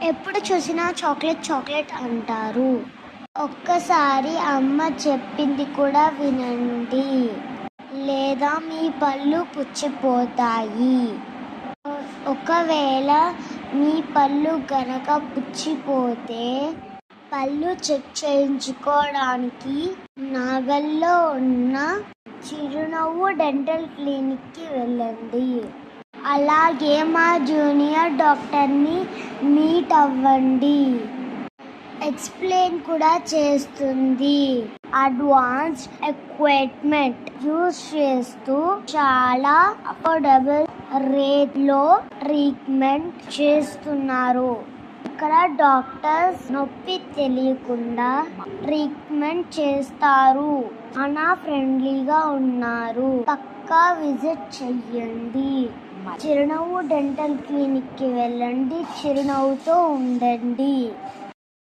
ఎప్పుడు చూసినా chocolate chocolate అంటారు. ఒక్కసారి అమ్మ చెప్పింది కూడా వినండి, లేదా మీ పళ్ళు పుచ్చిపోతాయి. ఒకవేళ మీ పళ్ళు గనక పుచ్చిపోతే పళ్ళు చెక్ చేయించుకోవడానికి నాగల్లో ఉన్న చిరునవ్వు డెంటల్ క్లినిక్కి వెళ్ళండి. అలాగే మా జూనియర్ డాక్టర్ని మీట్ అవ్వండి. ఎక్స్ప్లెయిన్ కూడా చేస్తుంది. అడ్వాన్స్డ్ ఎక్విప్మెంట్ యూజ్ చేస్తూ చాలా అఫోర్డబుల్ రేట్లో ట్రీట్మెంట్ చేస్తున్నారు. ఇక్కడ డాక్టర్స్ నొప్పి తెలియకుండా ట్రీట్మెంట్ చేస్తారు. చాలా ఫ్రెండ్లీగా ఉన్నారు. పక్కా విజిట్ చెయ్యండి. చిరునవ్వు డెంటల్ క్లినిక్కి వెళ్ళండి. చిరునవ్వుతో ఉండండి.